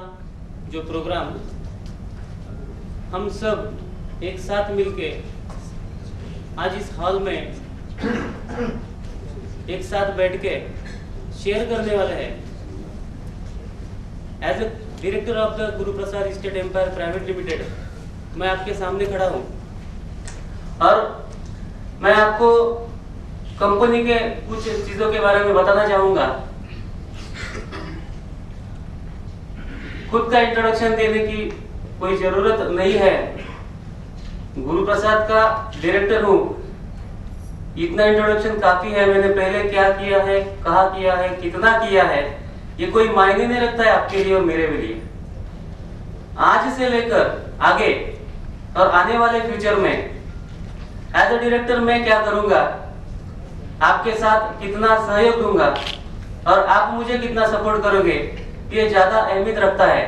जो प्रोग्राम हम सब एक साथ मिलके आज इस हॉल में एक साथ बैठ के शेयर करने वाले हैं। As a director of the Guru Prasad state empire private limited मैं आपके सामने खड़ा हूँ और मैं आपको कंपनी के कुछ चीजों के बारे में बताना चाहूंगा। खुद का इंट्रोडक्शन देने की कोई जरूरत नहीं है, गुरु प्रसाद का डायरेक्टर हूँ, इतना इंट्रोडक्शन काफी है। मैंने पहले क्या किया है, कहाँ किया है, कितना किया है, ये कोई मायने नहीं रखता है आपके लिए और मेरे लिए। आज से लेकर आगे और आने वाले फ्यूचर में एज ए डायरेक्टर मैं क्या करूंगा, आपके साथ कितना सहयोग दूंगा और आप मुझे कितना सपोर्ट करोगे, ये ज्यादा अहमियत रखता है।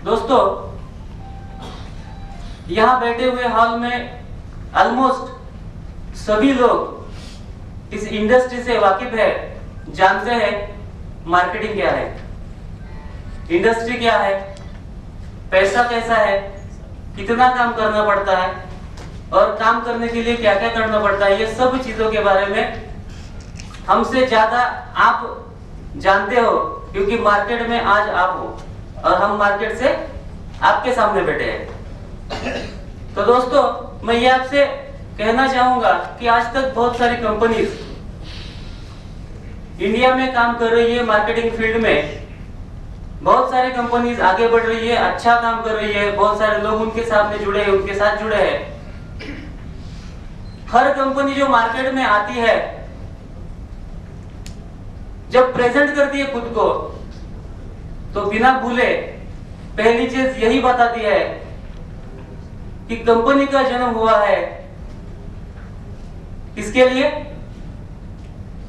दोस्तों, यहाँ बैठे हुए हॉल में ऑलमोस्ट सभी लोग इस इंडस्ट्री से वाकिफ है, जानते हैं मार्केटिंग क्या है, इंडस्ट्री क्या है, पैसा कैसा है, कितना काम करना पड़ता है और काम करने के लिए क्या क्या करना पड़ता है, ये सब चीजों के बारे में हमसे ज्यादा आप जानते हो, क्योंकि मार्केट में आज आप हो और हम मार्केट से आपके सामने बैठे हैं। तो दोस्तों, मैं ये आपसे कहना चाहूंगा कि आज तक बहुत सारी कंपनीज इंडिया में काम कर रही है, मार्केटिंग फील्ड में बहुत सारी कंपनीज आगे बढ़ रही है, अच्छा काम कर रही है, बहुत सारे लोग उनके सामने जुड़े हैं, उनके साथ जुड़े हैं। हर कंपनी जो मार्केट में आती है, जब प्रेजेंट करती है खुद को, तो बिना भूले पहली चीज यही बताती है कि कंपनी का जन्म हुआ है किसके लिए,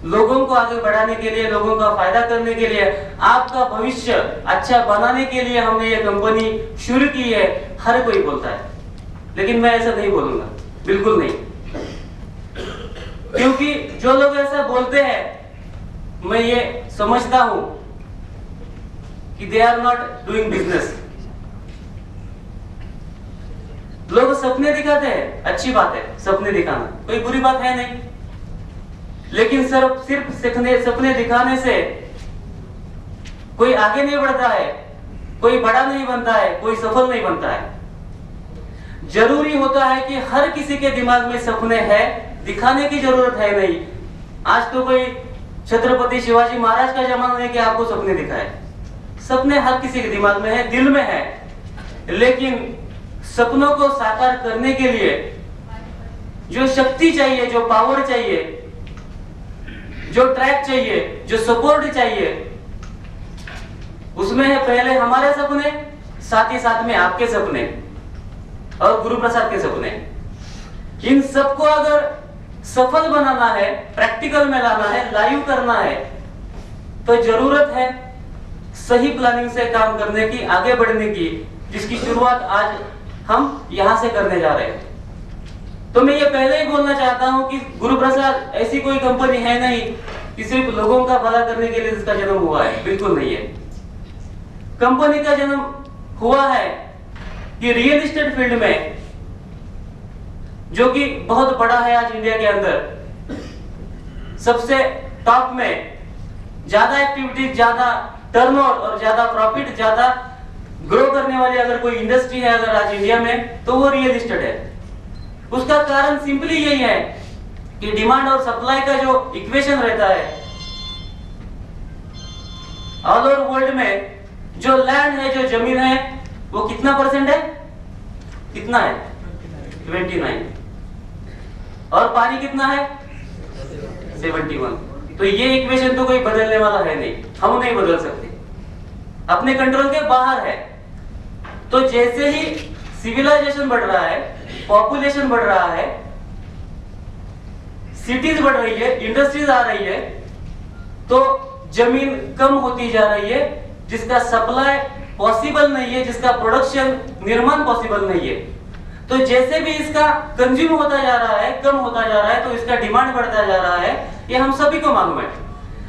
लोगों को आगे बढ़ाने के लिए, लोगों का फायदा करने के लिए, आपका भविष्य अच्छा बनाने के लिए हमने ये कंपनी शुरू की है। हर कोई बोलता है, लेकिन मैं ऐसा नहीं बोलूंगा, बिल्कुल नहीं, क्योंकि जो लोग ऐसा बोलते हैं मैं ये समझता हूं कि they are not doing business. लोग सपने दिखाते हैं, अच्छी बात है, सपने दिखाना कोई बुरी बात है नहीं, लेकिन सिर्फ सपने दिखाने से कोई आगे नहीं बढ़ता है, कोई बड़ा नहीं बनता है, कोई सफल नहीं बनता है। जरूरी होता है कि हर किसी के दिमाग में सपने हैं, दिखाने की जरूरत है नहीं। आज तो कोई छत्रपति शिवाजी महाराज का जमाना नहीं कि आपको सपने दिखाए, सपने हर किसी के दिमाग में है, दिल में है, लेकिन सपनों को साकार करने के लिए जो शक्ति चाहिए, जो पावर चाहिए, जो ट्रैक चाहिए, जो सपोर्ट चाहिए, उसमें है पहले हमारे सपने, साथ ही साथ में आपके सपने और गुरु प्रसाद के सपने। इन सबको अगर सफल बनाना है, प्रैक्टिकल में लाना है, लाइव करना है, तो जरूरत है सही प्लानिंग से काम करने की, आगे बढ़ने की, जिसकी शुरुआत आज हम यहां से करने जा रहे हैं। तो मैं ये पहले ही बोलना चाहता हूं कि गुरु प्रसाद ऐसी कोई कंपनी है नहीं कि सिर्फ लोगों का भला करने के लिए इसका जन्म हुआ है, बिल्कुल नहीं है। कंपनी का जन्म हुआ है कि रियल एस्टेट फील्ड में, जो कि बहुत बड़ा है आज इंडिया के अंदर, सबसे टॉप में, ज्यादा एक्टिविटीज, ज्यादा टर्नओवर और ज्यादा प्रॉफिट, ज्यादा ग्रो करने वाली अगर कोई इंडस्ट्री है अगर आज इंडिया में, तो वो रियल एस्टेट है। उसका कारण सिंपली यही है कि डिमांड और सप्लाई का जो इक्वेशन रहता है, ऑल ओवर वर्ल्ड में जो लैंड है, जो जमीन है, वो कितना परसेंट है, कितना है 29, और पानी कितना है 71। तो ये इक्वेशन तो कोई बदलने वाला है नहीं, हम नहीं बदल सकते, अपने कंट्रोल के बाहर है। तो जैसे ही सिविलाइजेशन बढ़ रहा है, पॉपुलेशन बढ़ रहा है, सिटीज बढ़ रही है, इंडस्ट्रीज आ रही है, तो जमीन कम होती जा रही है, जिसका सप्लाई पॉसिबल नहीं है, जिसका प्रोडक्शन, निर्माण पॉसिबल नहीं है। तो जैसे भी इसका कंज्यूम होता जा रहा है, कम होता जा रहा है, तो इसका डिमांड बढ़ता जा रहा है, ये हम सभी को मालूम है।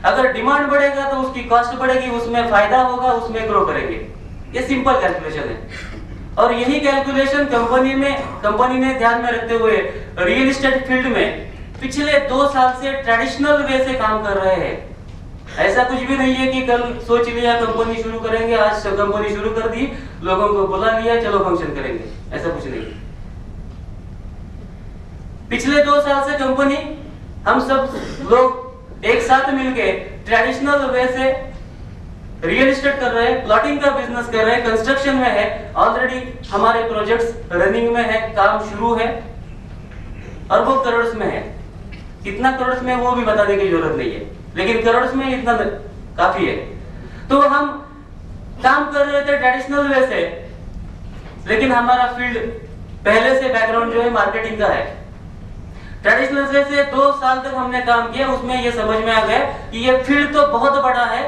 अगर डिमांड बढ़ेगा तो उसकी कॉस्ट बढ़ेगी, उसमें फायदा होगा, उसमें ग्रो करेंगे। ये सिंपल कैलकुलेशन है। और यही कैलकुलेशन कंपनी ने ध्यान में रखते हुए रियल एस्टेट फील्ड में पिछले 2 साल से ट्रेडिशनल वे से काम कर रहे हैं। ऐसा कुछ भी नहीं है कि कल सोच लिया कंपनी शुरू करेंगे, आज कंपनी शुरू कर दी, लोगों को बुला लिया, चलो फंक्शन करेंगे, ऐसा कुछ नहीं। पिछले 2 साल से कंपनी, हम सब लोग एक साथ मिलके ट्रेडिशनल वे से रियल एस्टेट कर रहे हैं, प्लॉटिंग का बिजनेस कर रहे हैं, कंस्ट्रक्शन में है, ऑलरेडी हमारे प्रोजेक्ट्स रनिंग में है, काम शुरू है और वो करोड़ में है। कितना करोड़ में वो भी बताने की जरूरत नहीं है, लेकिन करोड़ में इतना काफी है। तो हम काम कर रहे थे ट्रेडिशनल वे से, लेकिन हमारा फील्ड पहले से बैकग्राउंड जो है मार्केटिंग का है। ट्रेडिशनल वे से 2 साल तक हमने काम किया, उसमें ये समझ में आ गया कि ये फील्ड तो बहुत बड़ा है,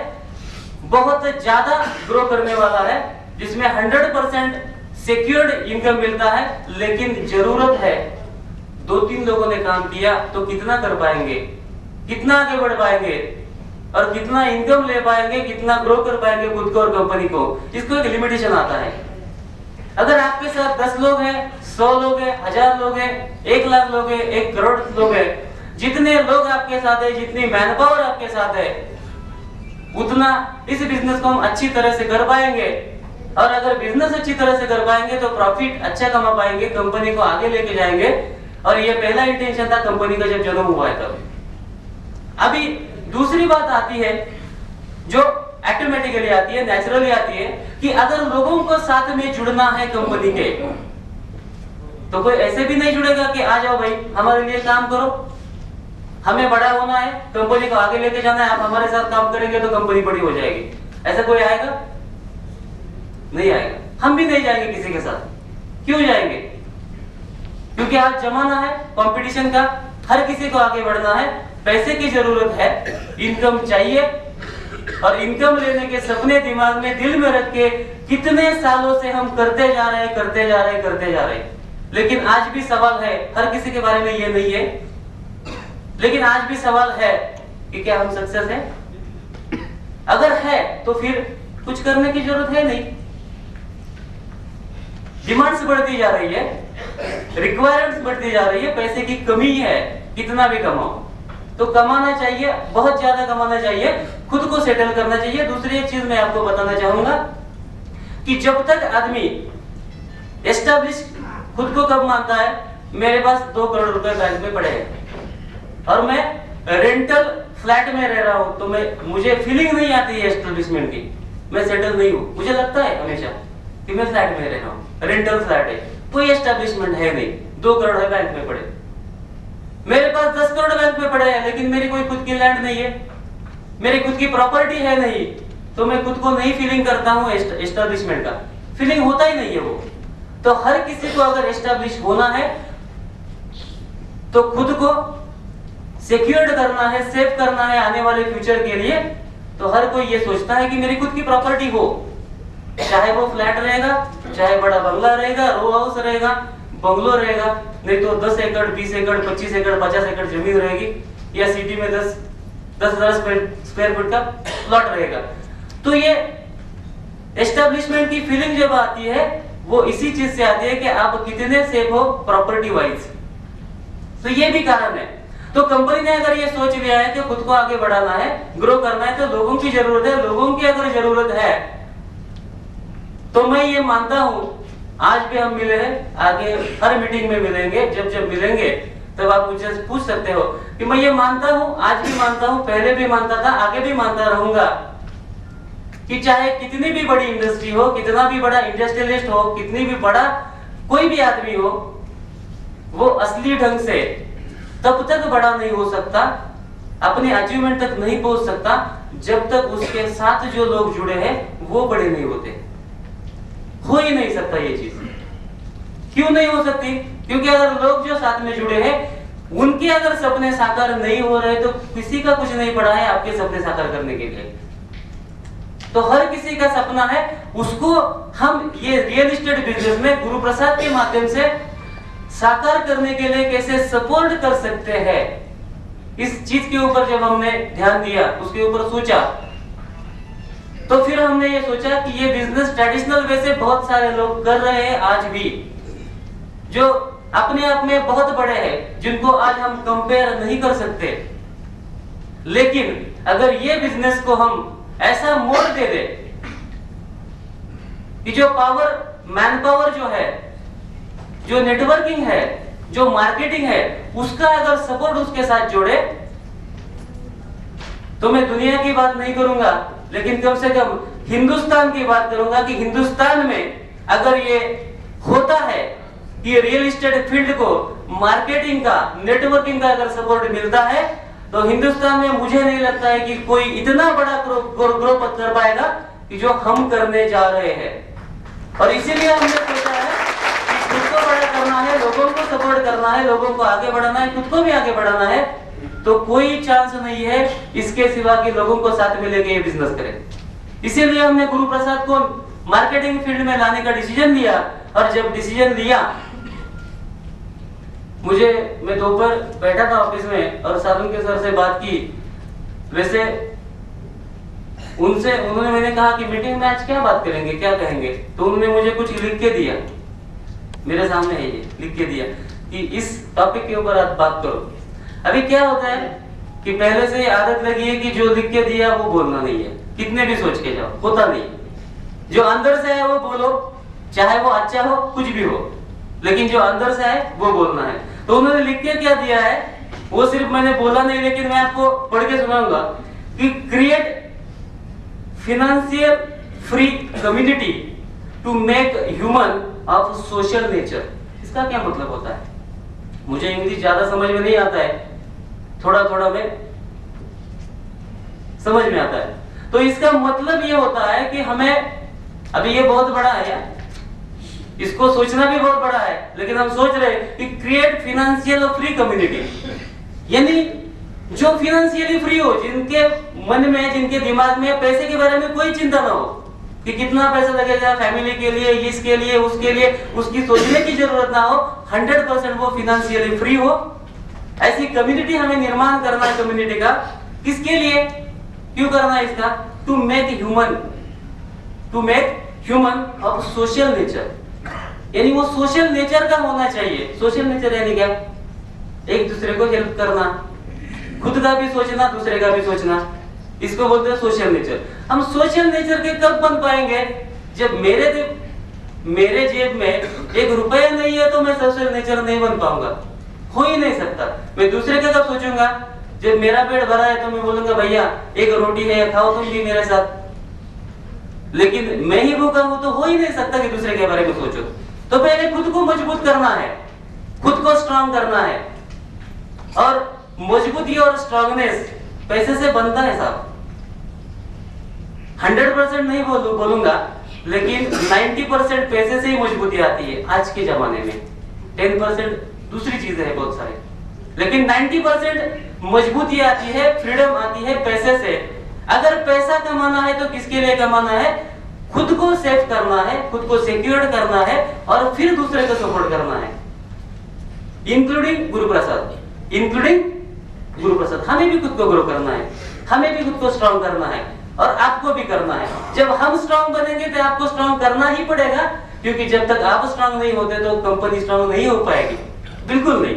बहुत ज्यादा ग्रो करने वाला है, जिसमें 100% सिक्योर्ड इनकम मिलता है, लेकिन जरूरत है 2-3 लोगों ने काम किया तो कितना कर पाएंगे, कितना आगे बढ़ पाएंगे और कितना इनकम ले पाएंगे, कितना ग्रो कर पाएंगे खुद को और कंपनी को। इसको एक लिमिटेशन आता है। अगर आपके साथ 10 लोग हैं, 100 लोग हैं, 1000 लोग हैं, 1 लाख लोग हैं, 1 करोड़ लोग हैं, जितने लोग आपके साथ है, जितनी मैन पावर आपके साथ है, उतना इस बिजनेस को हम अच्छी तरह से कर पाएंगे। और अगर बिजनेस अच्छी तरह से कर पाएंगे तो प्रॉफिट अच्छा कमा पाएंगे, कंपनी को आगे लेके जाएंगे। और ये पहला इंटेंशन था कंपनी का जब जन्म हुआ है तब। अभी दूसरी बात आती है जो ऑटोमेटिकली आती है, नेचुरली आती है, कि अगर लोगों को साथ में जुड़ना है कंपनी के, तो कोई ऐसे भी नहीं जुड़ेगा कि आ जाओ भाई हमारे लिए काम करो, हमें बड़ा होना है, कंपनी को आगे लेके जाना है, आप हमारे साथ काम करेंगे तो कंपनी बड़ी हो जाएगी। ऐसा कोई आएगा? नहीं आएगा। हम भी नहीं जाएंगे किसी के साथ। क्यों जाएंगे? क्योंकि आज जमाना है कंपटीशन का, हर किसी को आगे बढ़ना है, पैसे की जरूरत है, इनकम चाहिए। और इनकम लेने के सपने दिमाग में, दिल में रख के कितने सालों से हम करते जा रहे हैं। लेकिन आज भी सवाल है, हर किसी के बारे में ये नहीं है, लेकिन आज भी सवाल है कि क्या हम सक्सेस हैं? अगर है तो फिर कुछ करने की जरूरत है नहीं। डिमांड्स बढ़ती जा रही है, रिक्वायरमेंट्स बढ़ती जा रही है, पैसे की कमी है, कितना भी कमाओ तो कमाना चाहिए, बहुत ज्यादा कमाना चाहिए, खुद को सेटल करना चाहिए। दूसरी एक चीज मैं आपको बताना चाहूंगा कि जब तक आदमी एस्टैब्लिश खुद को कब मानता है, मेरे पास 2 करोड़ रुपए बैंक में पड़े हैं और मैं रेंटल फ्लैट में रह रहा हूं, तो मुझे फीलिंग नहीं आती है एस्टैब्लिशमेंट की, मैं सेटल नहीं हूं। मुझे लगता है हमेशा कि मैं फ्लैट में रह रहा हूं, रेंटल फ्लैट है, कोई एस्टैब्लिशमेंट है नहीं, 2 करोड़ है बैंक में पड़े। मेरे पास 10 करोड़ बैंक में पड़े हैं, लेकिन मेरी कोई खुद की लैंड नहीं है, मेरी खुद की प्रॉपर्टी है नहीं, तो मैं खुद को नहीं फीलिंग करता हूं एस्टैब्लिशमेंट का, फीलिंग होता ही नहीं है वो। तो हर किसी को अगर एस्टैब्लिश होना है तो खुद को सिक्योर्ड करना है, सेव करना है आने वाले फ्यूचर के लिए। तो हर कोई ये सोचता है कि मेरी खुद की प्रॉपर्टी हो, चाहे वो फ्लैट रहेगा, चाहे बड़ा बंगला रहेगा, रो हाउस रहेगा, बंगलो रहेगा, नहीं तो 10 एकड़, 20 एकड़, 25 एकड़, 50 एकड़ जमीन रहेगी, या सिटी में 10,000 स्क्वायर फुट का प्लॉट रहेगा। तो ये एस्टैब्लिशमेंट की फीलिंग जब आती है वो इसी चीज से आती है कि आप कितने सेफ हो प्रॉपर्टी वाइज। तो ये भी कारण है। तो कंपनी ने अगर ये सोच लिया है कि खुद को आगे बढ़ाना है, ग्रो करना है, तो लोगों की जरूरत है। लोगों की अगर जरूरत है तो मैं ये मानता हूं, आज भी हम मिले हैं, आगे हर मीटिंग में मिलेंगे, जब मिलेंगे तब आप मुझे पूछ सकते हो कि मैं ये मानता हूं, आज भी मानता हूं, पहले भी मानता था, आगे भी मानता रहूंगा कि चाहे कितनी भी बड़ी इंडस्ट्री हो, कितना भी बड़ा इंडस्ट्रियलिस्ट हो, कितनी भी बड़ा कोई भी आदमी हो, वो असली ढंग से तब तक बड़ा नहीं हो सकता, अपने अचीवमेंट तक नहीं पहुंच सकता, जब तक उसके साथ जो लोग जुड़े हैं वो बड़े नहीं होते। हो ही नहीं सकता ये चीज। क्यों नहीं हो सकती? क्योंकि अगर लोग जो साथ में जुड़े हैं उनके अगर सपने साकार नहीं हो रहे तो किसी का कुछ नहीं पड़ा है आपके सपने साकार करने के लिए। तो हर किसी का सपना है, उसको हम ये रियल एस्टेट बिजनेस में गुरु प्रसाद के माध्यम से साकार करने के लिए कैसे सपोर्ट कर सकते हैं, इस चीज के ऊपर जब हमने ध्यान दिया, उसके ऊपर सोचा, तो फिर हमने ये सोचा कि ये बिजनेस ट्रेडिशनल वे से बहुत सारे लोग कर रहे हैं आज भी, जो अपने आप में बहुत बड़े हैं, जिनको आज हम कंपेयर नहीं कर सकते। लेकिन अगर ये बिजनेस को हम ऐसा मोड़ दे दे कि जो पावर, मैन पावर जो है, जो नेटवर्किंग है, जो मार्केटिंग है, उसका अगर सपोर्ट उसके साथ जोड़े, तो मैं दुनिया की बात नहीं करूंगा, लेकिन कम से कम हिंदुस्तान की बात करूंगा कि हिंदुस्तान में अगर ये होता है कि रियल एस्टेट फील्ड को मार्केटिंग का, नेटवर्किंग का अगर सपोर्ट मिलता है, तो हिंदुस्तान में मुझे नहीं लगता है कि कोई इतना बड़ा ग्रो कर पाएगा कि जो हम करने जा रहे हैं। और इसीलिए हमने सोचा है कि खुद को बड़ा करना है, लोगों को सपोर्ट करना है, लोगों को आगे बढ़ाना है, खुद को भी आगे बढ़ाना है, तो कोई चांस नहीं है इसके सिवा कि लोगों को साथ में लेके ये बिजनेस करें। इसीलिए हमने गुरु प्रसाद को मार्केटिंग फील्ड में लाने का डिसीजन लिया। और जब डिसीजन लिया, मैं दोपहर बैठा था ऑफिस में और साधन के सर से बात की। वैसे उन्होंने मैंने कहा कि मीटिंग में आज क्या बात करेंगे, क्या कहेंगे, तो उन्होंने मुझे कुछ लिख के दिया, मेरे सामने है ये, लिख के दिया कि इस टॉपिक के ऊपर आप बात करो। अभी क्या होता है कि पहले से आदत लगी है कि जो लिख के दिया वो बोलना नहीं है, कितने भी सोच के जाओ, होता नहीं। जो अंदर से है वो बोलो, चाहे वो अच्छा हो, कुछ भी हो, लेकिन जो अंदर से है वो बोलना है। तो उन्होंने लिख के क्या दिया है, वो सिर्फ मैंने बोला नहीं, लेकिन मैं आपको पढ़ के सुनाऊंगा कि create financial free community to make human of social nature. इसका क्या मतलब होता है? मुझे इंग्लिश ज्यादा समझ में नहीं आता है, थोड़ा थोड़ा में समझ में आता है। तो इसका मतलब ये होता है कि हमें, अभी ये बहुत बड़ा है यार, इसको सोचना भी बहुत बड़ा है, लेकिन हम सोच रहे हैं कि क्रिएट फिनेंशियल फ्री कम्युनिटी, यानी जो फिनेंशियली फ्री हो, जिनके मन में, जिनके दिमाग में पैसे के बारे में कोई चिंता ना हो कि कितना पैसा लगेगा फैमिली के लिए, इसके लिए, उसके लिए, उसकी सोचने की जरूरत ना हो, 100% वो फिनेंशियली फ्री हो। ऐसी कम्युनिटी हमें निर्माण करना है। कम्युनिटी का किसके लिए, क्यों करना है इसका? To make human of social nature, यानी वो सोशल नेचर का होना चाहिए। सोशल नेचर यानी क्या? एक दूसरे को हेल्प करना, खुद का भी सोचना, दूसरे का भी सोचना, इसको बोलते हैं सोशल नेचर। हम सोशल नेचर के कब बन पाएंगे? जब मेरे जेब में 1 रुपया नहीं है तो मैं सोशल नेचर नहीं बन पाऊंगा, हो ही नहीं सकता। मैं दूसरे का कब सोचूंगा? जब मेरा पेट भरा है तो मैं बोलूंगा भैया 1 रोटी है, खाओ तुम भी मेरे साथ। लेकिन मैं ही भूखा हूं तो हो ही नहीं सकता कि दूसरे के बारे में सोचो। तो पहले खुद को मजबूत करना है, खुद को स्ट्रांग करना है। और मजबूती और स्ट्रांगनेस पैसे से बनता है साहब। 100% नहीं बोलूंगा, लेकिन 90% पैसे से ही मजबूती आती है आज के जमाने में। 10% दूसरी चीजें है बहुत सारी, लेकिन 90% मजबूती आती है, फ्रीडम आती है पैसे से। अगर पैसा कमाना है तो किसके लिए कमाना है? खुद को सेफ करना है, खुद को सिक्योर करना है, और फिर दूसरे को सपोर्ट करना है। इंक्लूडिंग गुरु प्रसाद, हमें भी खुद को ग्रो करना है, हमें भी खुद को स्ट्रांग करना है, और आपको भी करना है। जब हम स्ट्रांग बनेंगे तो आपको स्ट्रांग करना ही पड़ेगा, क्योंकि जब तक आप स्ट्रांग नहीं होते तो कंपनी स्ट्रांग नहीं हो पाएगी, बिल्कुल नहीं।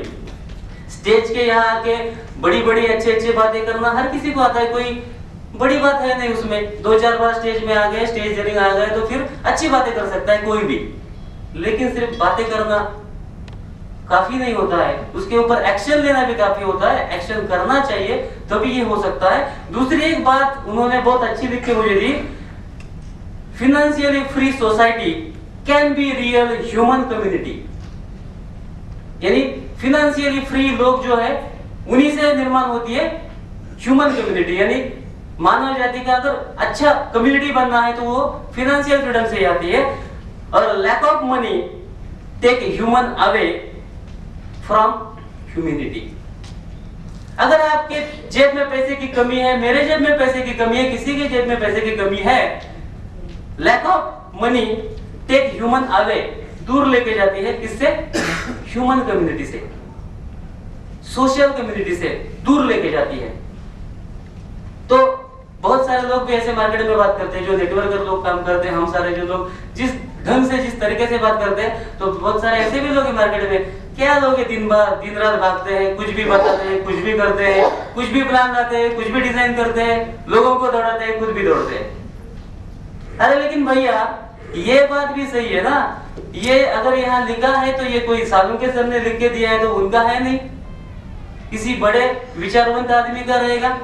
स्टेज के यहाँ आके बड़ी बड़ी अच्छी बातें करना हर किसी को आता है, कोई बड़ी बात है नहीं उसमें। 2-4 बार स्टेज में आ गए, स्टेज जरिंग आ गए तो फिर अच्छी बातें कर सकता है कोई भी, लेकिन सिर्फ बातें करना काफी नहीं होता है, उसके ऊपर एक्शन लेना भी काफी होता है। एक्शन करना चाहिए तभी ये हो सकता है। दूसरी एक बात उन्होंने बहुत अच्छी लिख के मुझे दी, financially free society can be real human community, यानी फिनेंशियली फ्री लोग जो है उन्हीं से निर्माण होती है ह्यूमन कम्युनिटी, यानी मानव जाति का अगर अच्छा कम्युनिटी बनना है तो वो फिनेंशियल फ्रीडम से आती है। और lack of money take human away from humanity. अगर आपके जेब में पैसे की कमी है, मेरे जेब में पैसे की कमी है, किसी के जेब में पैसे की कमी है, lack of money take human away, दूर लेके जाती है किससे? ह्यूमन कम्युनिटी से, सोशल कम्युनिटी से दूर लेके जाती है। तो बहुत सारे लोग भी ऐसे मार्केट में बात करते हैं, जो नेटवर्कर लोग काम करते हैं, हम सारे जो लोग जिस ढंग से जिस तरीके से बात करते हैं, तो बहुत सारे ऐसे भी लोग हैं मार्केट में। क्या लोग दिन रात भागते हैं, कुछ भी बताते हैं, कुछ भी करते हैं, कुछ भी प्लान लाते हैं, कुछ भी डिजाइन करते हैं, लोगों को दौड़ाते हैं, खुद भी दौड़ते हैं। अरे लेकिन भैया ये बात भी सही है ना, ये अगर यहाँ लिखा है तो ये कोई साधु के सर ने लिख के दिया है तो उनका है नहीं, किसी बड़े विचारवंत आदमी का रहेगा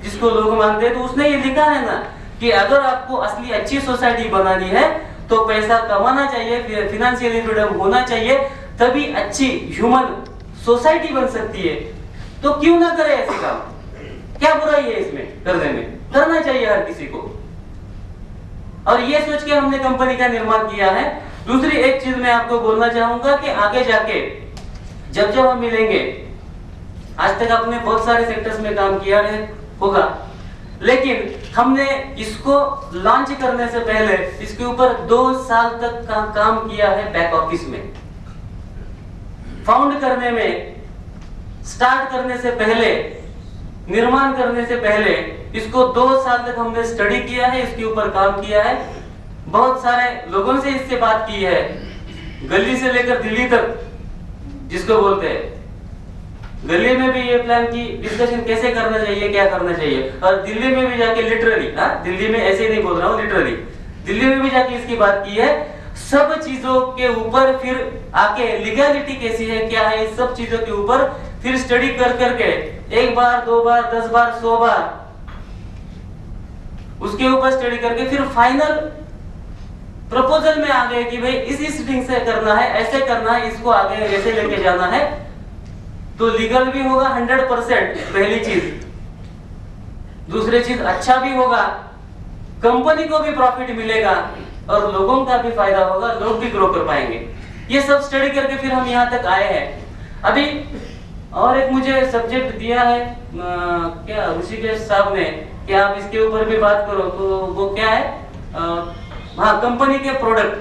जिसको लोग मानते हैं। तो उसने ये लिखा है ना कि अगर आपको असली अच्छी सोसाइटी बनानी है तो पैसा कमाना चाहिए, फिनेंशियली फ्रीडम होना चाहिए, तभी अच्छी ह्यूमन सोसाइटी बन सकती है। तो क्यों ना करे ऐसे काम, क्या बुराई है इसमें करने में, करना चाहिए हर किसी को। और ये सोच के हमने कंपनी का निर्माण किया है। दूसरी एक चीज मैं आपको बोलना चाहूंगा कि आगे जाके जब हम मिलेंगे, आज तक आपने बहुत सारे सेक्टर्स में काम किया होगा, लेकिन हमने इसको लॉन्च करने से पहले इसके ऊपर 2 साल तक का काम किया है बैक ऑफिस में। फाउंड करने में, स्टार्ट करने से पहले, निर्माण करने से पहले इसको 2 साल तक हमने स्टडी किया है, इसके ऊपर काम किया है। बहुत सारे लोगों से इससे बात की है, गली से लेकर दिल्ली तक, जिसको बोलते हैं गली में भी ये प्लान की डिस्कशन कैसे करना चाहिए, क्या करना चाहिए। और दिल्ली में भी जाके लिटरली, दिल्ली में ऐसे ही नहीं बोल रहा हूँ, लिटरली दिल्ली में भी जाके इसकी बात की है। सब चीजों के ऊपर फिर आके लीगलिटी कैसी है, क्या है, इस सब चीजों के ऊपर फिर स्टडी कर करके 1 बार 2 बार 10 बार 100 बार उसके ऊपर स्टडी करके फिर फाइनल प्रपोजल में आ गए कि भाई इस ढंग से करना है, ऐसे करना है, इसको आगे ऐसे लेके जाना है, तो लीगल भी होगा 100%, पहली चीज। दूसरी चीज अच्छा भी होगा, कंपनी को भी प्रॉफिट मिलेगा और लोगों का भी फायदा होगा, लोग भी ग्रो कर पाएंगे। ये सब स्टडी करके फिर हम यहाँ तक आए हैं। अभी और एक मुझे सब्जेक्ट दिया है क्या ऋषिकेश साहब ने कि आप इसके ऊपर भी बात करो, तो वो क्या है, हाँ, कंपनी के product,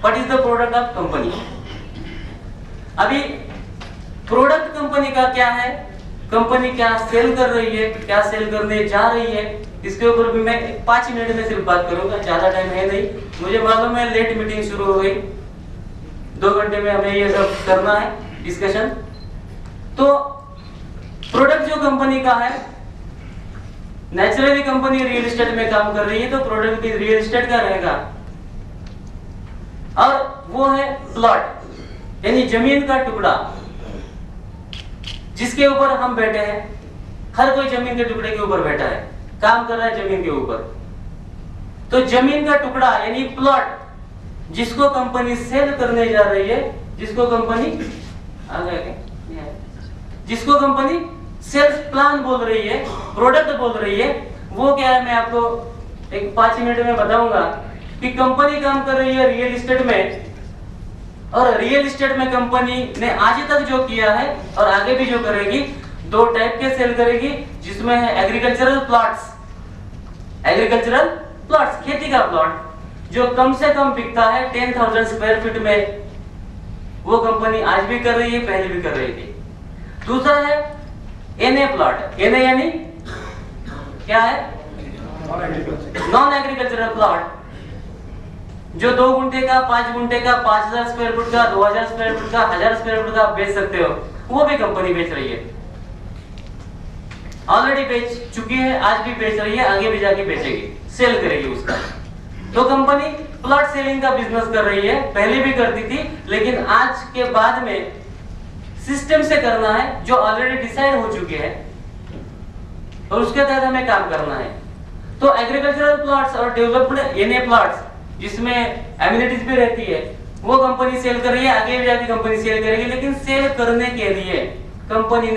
what is the product of company. अभी प्रोडक्ट कंपनी का क्या है, कंपनी क्या सेल कर रही है, क्या सेल करने जा रही है, इसके ऊपर भी मैं 5 मिनट में सिर्फ बात करूंगा, ज्यादा टाइम है नहीं। मुझे मालूम है लेट मीटिंग शुरू हो गई, 2 घंटे में हमें ये सब करना है डिस्कशन। तो प्रोडक्ट जो कंपनी का है, नेचुरली कंपनी रियल एस्टेट में काम कर रही है तो प्रोडक्ट भी रियल एस्टेट का रहेगा। और वो है प्लॉट, यानी जमीन का टुकड़ा जिसके ऊपर हम बैठे हैं। हर कोई जमीन के टुकड़े के ऊपर बैठा है, काम कर रहा है जमीन के ऊपर। तो जमीन का टुकड़ा यानी प्लॉट जिसको कंपनी सेल करने जा रही है, जिसको कंपनी जिसको कंपनी सेल्स प्लान बोल रही है, प्रोडक्ट बोल रही है, वो क्या है मैं आपको एक 5 मिनट में बताऊंगा कि कंपनी काम कर रही है रियल एस्टेट में। और रियल एस्टेट में कंपनी ने आज तक जो किया है और आगे भी जो करेगी, 2 टाइप के सेल करेगी, जिसमें है एग्रीकल्चरल प्लॉट्स, एग्रीकल्चरल प्लॉट्स, खेती का प्लॉट जो कम से कम बिकता है 10,000 स्क्वायर फीट में, वो कंपनी आज भी कर रही है, पहले भी कर रही थी। दूसरा है एनए प्लॉट, एनए यानी क्या है, नॉन एग्रीकल्चरल प्लॉट, जो 2 गुंठे का, 5 गुंठे का, 5,000 स्क्वायर फुट का, 2,000 स्क्वायर फुट का, 1,000 स्क्वायर फुट का आप बेच सकते हो, वो भी कंपनी बेच रही है। ऑलरेडी बेच चुकी है, आज भी बेच रही है, आगे भी जाके बेचेगी, सेल करेगी उसका। तो कंपनी प्लॉट सेलिंग का बिजनेस कर रही है, पहले भी करती थी, लेकिन आज के बाद में सिस्टम से करना है जो ऑलरेडी डिसाइड हो चुके हैं और उसके तहत हमें काम करना है। तो एग्रीकल्चरल प्लॉट्स और डेवलप्ड एनए प्लॉट्स जिसमें एमिनिटीज भी रहती है, वो कंपनी सेल कर रही है, आगे भी जाके कंपनी सेल करेगी। लेकिन सेल करने के लिए कंपनी